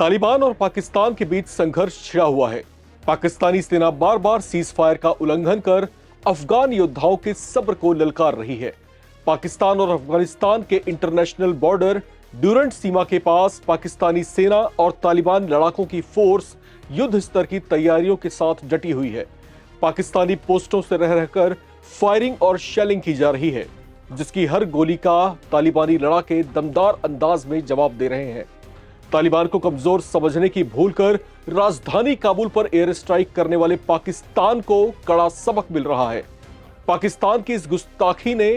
तालिबान और पाकिस्तान के बीच संघर्ष छिड़ा हुआ है। पाकिस्तानी सेना बार बार सीज फायर का उल्लंघन कर अफगान योद्धाओं के सब्र को ललकार रही है। पाकिस्तान और अफगानिस्तान के इंटरनेशनल बॉर्डर ड्यूरेंट सीमा के पास पाकिस्तानी सेना और तालिबान लड़ाकों की फोर्स युद्ध स्तर की तैयारियों के साथ डटी हुई है। पाकिस्तानी पोस्टों से रह रहकर फायरिंग और शेलिंग की जा रही है, जिसकी हर गोली का तालिबानी लड़ाके दमदार अंदाज में जवाब दे रहे हैं। तालिबान को कमजोर समझने की भूल कर राजधानी काबुल पर एयर स्ट्राइक करने वाले पाकिस्तान को कड़ा सबक मिल रहा है। पाकिस्तान की इस गुस्ताखी ने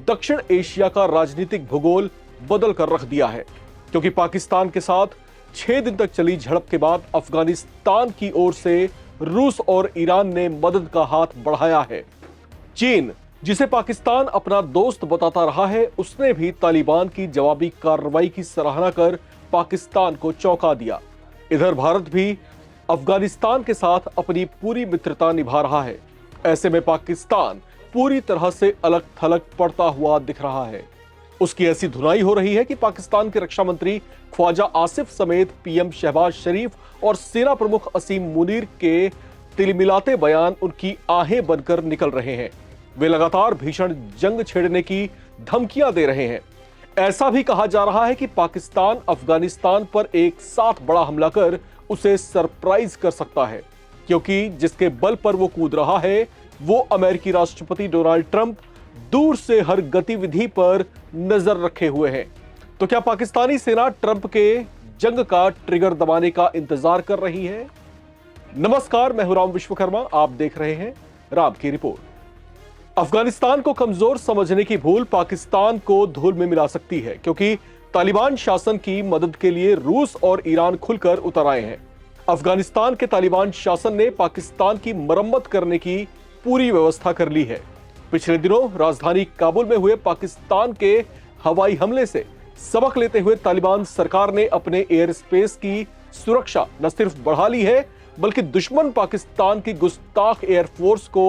दक्षिण एशिया का राजनीतिक भूगोल बदल कर रख दिया है, क्योंकि पाकिस्तान के साथ 6 दिन तक चली झड़प के बाद अफगानिस्तान की ओर से रूस और ईरान ने मदद का हाथ बढ़ाया है। चीन, जिसे पाकिस्तान अपना दोस्त बताता रहा है, उसने भी तालिबान की जवाबी कार्रवाई की सराहना कर पाकिस्तान को चौंका दिया। इधर भारत भी अफगानिस्तान के साथ अपनी पूरी मित्रता निभा रहा है। ऐसे में पाकिस्तान पूरी तरह से अलग थलग पड़ता हुआ दिख रहा है। उसकी ऐसी धुनाई हो रही है कि पाकिस्तान के रक्षा मंत्री ख्वाजा आसिफ समेत पीएम शहबाज शरीफ और सेना प्रमुख असीम मुनीर के तिलमिलाते बयान उनकी आहें बनकर निकल रहे हैं। वे लगातार भीषण जंग छेड़ने की धमकियां दे रहे हैं। ऐसा भी कहा जा रहा है कि पाकिस्तान अफगानिस्तान पर एक साथ बड़ा हमला कर उसे सरप्राइज कर सकता है, क्योंकि जिसके बल पर वो कूद रहा है वो अमेरिकी राष्ट्रपति डोनाल्ड ट्रंप दूर से हर गतिविधि पर नजर रखे हुए हैं। तो क्या पाकिस्तानी सेना ट्रंप के जंग का ट्रिगर दबाने का इंतजार कर रही है? नमस्कार, मैं हूं राम विश्वकर्मा, आप देख रहे हैं राम की रिपोर्ट। अफगानिस्तान को कमजोर समझने की भूल पाकिस्तान को धूल में मिला सकती है, क्योंकि तालिबान शासन की मदद के लिए रूस और ईरान खुलकर उतर आए हैं। अफगानिस्तान के तालिबान शासन ने पाकिस्तान की मरम्मत करने की पूरी व्यवस्था कर ली है। पिछले दिनों राजधानी काबुल में हुए पाकिस्तान के हवाई हमले से सबक लेते हुए तालिबान सरकार ने अपने एयर स्पेस की सुरक्षा न सिर्फ बढ़ा ली है, बल्कि दुश्मन पाकिस्तान की गुस्ताख एयरफोर्स को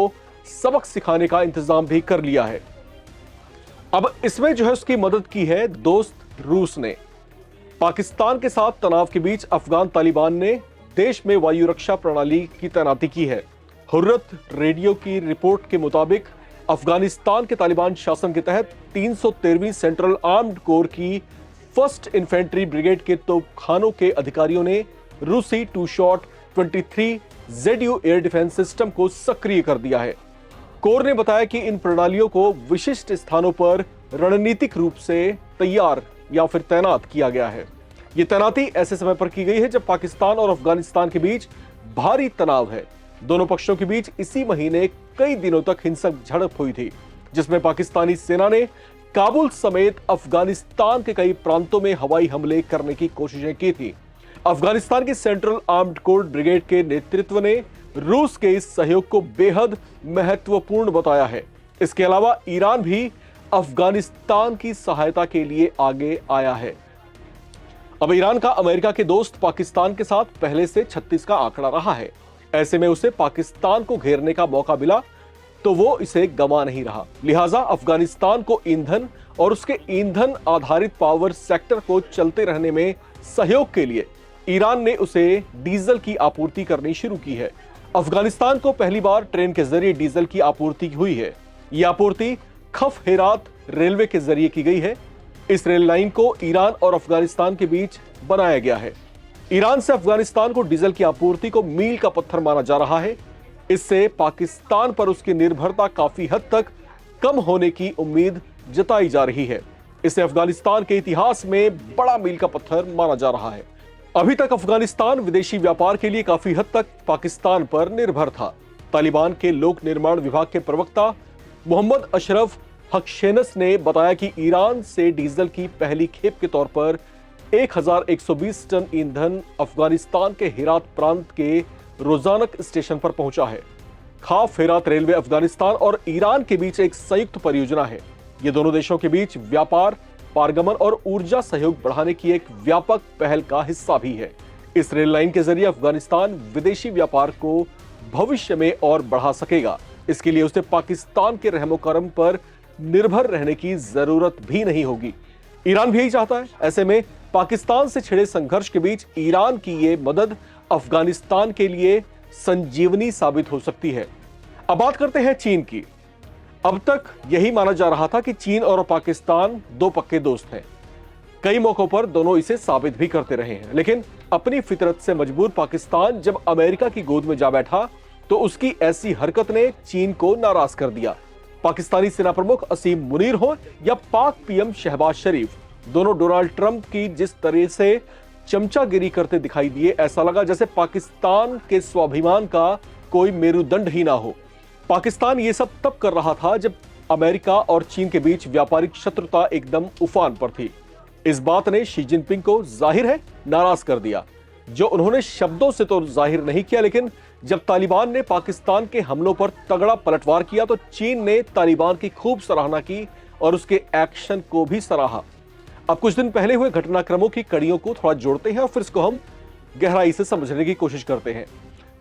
सबक सिखाने का इंतजाम भी कर लिया है। अब इसमें जो है उसकी मदद की है दोस्त रूस ने। पाकिस्तान के साथ तनाव के बीच अफगान तालिबान ने देश में वायु रक्षा प्रणाली की तैनाती की है। हुर्रत रेडियो की रिपोर्ट के मुताबिक अफगानिस्तान के तालिबान शासन के तहत 313वीं सेंट्रल आर्म्ड कोर की 1st इन्फेंट्री ब्रिगेड के तोपखानों के अधिकारियों ने रूसी 2 shot 23 ZU air defence system को सक्रिय कर दिया है। कोर ने बताया कि इन प्रणालियों को विशिष्ट स्थानों पर रणनीतिक रूप से तैयार या फिर तैनात किया गया है। यह तैनाती ऐसे समय पर की गई है जब पाकिस्तान और अफगानिस्तान के बीच भारी तनाव है। दोनों पक्षों के बीच इसी महीने कई दिनों तक हिंसक झड़प हुई थी, जिसमें पाकिस्तानी सेना ने काबुल समेत अफगानिस्तान के कई प्रांतों में हवाई हमले करने की कोशिशें की थी। अफगानिस्तान की सेंट्रल आर्म्ड कोर ब्रिगेड के नेतृत्व ने रूस के इस सहयोग को बेहद महत्वपूर्ण बताया है। इसके अलावा ईरान भी अफगानिस्तान की सहायता के लिए आगे आया है। अब ईरान का अमेरिका के दोस्त पाकिस्तान के साथ पहले से 36 का आंकड़ा रहा है। ऐसे में उसे पाकिस्तान को घेरने का मौका मिला तो वो इसे गंवा नहीं रहा। लिहाजा अफगानिस्तान को ईंधन और उसके ईंधन आधारित पावर सेक्टर को चलते रहने में सहयोग के लिए ईरान ने उसे डीजल की आपूर्ति करनी शुरू की है। अफगानिस्तान को पहली बार ट्रेन के जरिए डीजल की आपूर्ति हुई है। यह आपूर्ति खफ हेरात रेलवे के जरिए की गई है। इस रेल लाइन को ईरान और अफगानिस्तान के बीच बनाया गया है। ईरान से अफगानिस्तान को डीजल की आपूर्ति को मील का पत्थर माना जा रहा है। इससे पाकिस्तान पर उसकी निर्भरता काफी हद तक कम होने की उम्मीद जताई जा रही है। इसे अफगानिस्तान के इतिहास में बड़ा मील का पत्थर माना जा रहा है। अभी तक अफगानिस्तान विदेशी व्यापार के लिए काफी हद तक पाकिस्तान पर निर्भर था। तालिबान के लोक निर्माण विभाग के प्रवक्ता मोहम्मद अशरफ हकशेनस ने बताया कि ईरान से डीजल की पहली खेप के तौर पर 1120 टन ईंधन अफगानिस्तान के हेरात प्रांत के रोजानक स्टेशन पर पहुंचा है। खाफ हेरात रेलवे अफगानिस्तान और ईरान के बीच एक संयुक्त परियोजना है। ये दोनों देशों के बीच व्यापार, पारगमन और ऊर्जा सहयोग बढ़ाने की एक व्यापक पहल का हिस्सा भी है। इस रेल लाइन के जरिए अफगानिस्तान विदेशी व्यापार को भविष्य में और बढ़ा सकेगा। इसके लिए उसे पाकिस्तान के रहमो पर निर्भर रहने की जरूरत भी नहीं होगी। ईरान भी यही चाहता है। ऐसे में पाकिस्तान से छिड़े संघर्ष के बीच ईरान की ये मदद अफगानिस्तान के लिए संजीवनी साबित हो सकती है। अब बात करते हैं चीन की। अब तक यही माना जा रहा था कि चीन और पाकिस्तान दो पक्के दोस्त हैं। कई मौकों पर दोनों इसे साबित भी करते रहे हैं, लेकिन अपनी फितरत से मजबूर पाकिस्तान जब अमेरिका की गोद में जा बैठा तो उसकी ऐसी हरकत ने चीन को नाराज कर दिया। पाकिस्तानी सेना प्रमुख असीम मुनीर हो या पाक पीएम शहबाज शरीफ, दोनों डोनाल्ड ट्रंप की जिस तरह से चमचागिरी करते दिखाई दिए, ऐसा लगा जैसे पाकिस्तान के स्वाभिमान का कोई मेरुदंड ही ना हो। पाकिस्तान ये सब तब कर रहा था जब अमेरिका और चीन के बीच व्यापारिक शत्रुता एकदम उफान पर थी। इस बात ने शी जिनपिंग को जाहिर है नाराज कर दिया, जो उन्होंने शब्दों से तो जाहिर नहीं किया, लेकिन जब तालिबान ने पाकिस्तान के हमलों पर तगड़ा पलटवार किया तो चीन ने तालिबान की खूब सराहना की और उसके एक्शन को भी सराहा। अब कुछ दिन पहले हुए घटनाक्रमों की कड़ियों को थोड़ा जोड़ते हैं और फिर इसको हम गहराई से समझने की कोशिश करते हैं।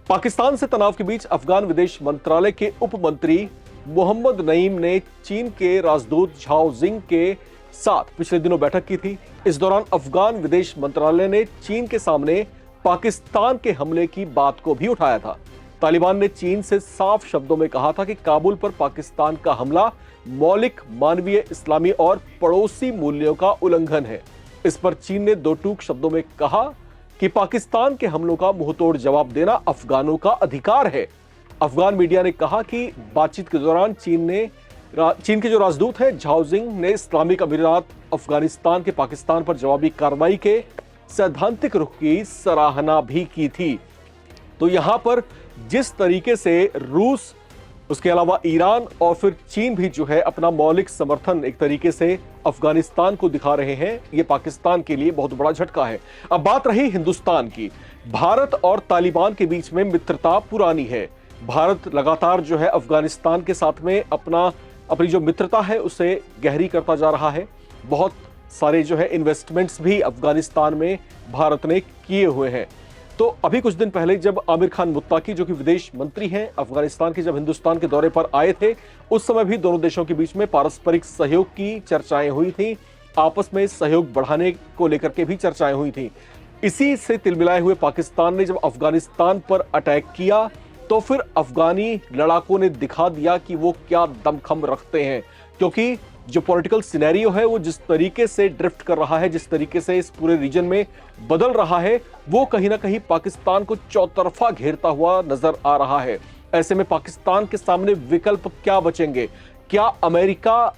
पाकिस्तान से तनाव के बीच अफगान विदेश मंत्रालय के उप मंत्री मोहम्मद नईम ने चीन के राजदूत झाओ जिंग के साथ पिछले दिनों बैठक की थी। इस दौरान अफगान विदेश मंत्रालय ने चीन के सामने पाकिस्तान के हमले की बात को भी उठाया था। तालिबान ने चीन से साफ शब्दों में कहा था कि काबुल पर पाकिस्तान का हमला मौलिक मानवीय, इस्लामी और पड़ोसी मूल्यों का उल्लंघन है। इस पर चीन ने दो टूक शब्दों में कहा कि पाकिस्तान के हमलों का मुंहतोड़ जवाब देना अफगानों का अधिकार है। अफगान मीडिया ने कहा कि बातचीत के दौरान चीन के जो राजदूत हैं झाओ जिंग ने इस्लामिक अमीरात अफगानिस्तान के पाकिस्तान पर जवाबी कार्रवाई के सैद्धांतिक रुख की सराहना भी की थी। तो यहां पर जिस तरीके से रूस, उसके अलावा ईरान और फिर चीन भी जो है अपना मौलिक समर्थन एक तरीके से अफगानिस्तान को दिखा रहे हैं, ये पाकिस्तान के लिए बहुत बड़ा झटका है। अब बात रही हिंदुस्तान की। भारत और तालिबान के बीच में मित्रता पुरानी है। भारत लगातार जो है अफगानिस्तान के साथ में अपनी जो मित्रता है उसे गहरी करता जा रहा है। बहुत सारे जो है इन्वेस्टमेंट्स भी अफगानिस्तान में भारत ने किए हुए हैं। तो अभी कुछ दिन पहले जब आमिर खान मुत्ताकी, जो कि विदेश मंत्री हैं अफगानिस्तान के, जब हिंदुस्तान के दौरे पर आए थे, उस समय भी दोनों देशों के बीच में पारस्परिक सहयोग की चर्चाएं हुई थी। आपस में सहयोग बढ़ाने को लेकर के भी चर्चाएं हुई थी। इसी से तिलमिलाए हुए पाकिस्तान ने जब अफगानिस्तान पर अटैक किया तो फिर अफगानी लड़ाकों ने दिखा दिया कि वो क्या दमखम रखते हैं, क्योंकि जो पॉलिटिकल सिनेरियो है वो जिस तरीके से ड्रिफ्ट कर रहा है, जिस तरीके से इस पूरे रीजन में बदल रहा है, वो कहीं ना कहीं पाकिस्तान को चौतरफा घेरता हुआ नजर आ रहा है। ऐसे में पाकिस्तान के सामने विकल्प क्या बचेंगे? क्या अमेरिका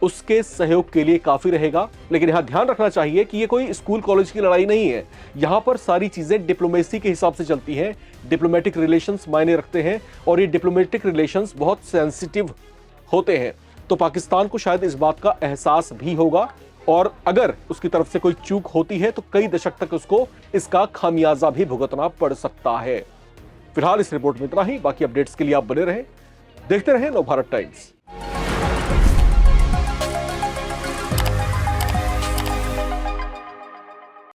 उसके सहयोग के लिए काफी रहेगा? लेकिन यहां ध्यान रखना चाहिए कि ये कोई स्कूल कॉलेज की लड़ाई नहीं है। यहां पर सारी चीजें डिप्लोमेसी के हिसाब से चलती हैं। डिप्लोमेटिक रिलेशंस मायने रखते हैं और ये डिप्लोमेटिक रिलेशंस बहुत सेंसिटिव होते हैं। तो पाकिस्तान को शायद इस बात का एहसास भी होगा और अगर उसकी तरफ से कोई चूक होती है तो कई दशक तक उसको इसका खामियाजा भी भुगतना पड़ सकता है। फिलहाल इस रिपोर्ट में इतना ही। बाकी अपडेट्स के लिए आप बने रहें, देखते रहें नवभारत टाइम्स।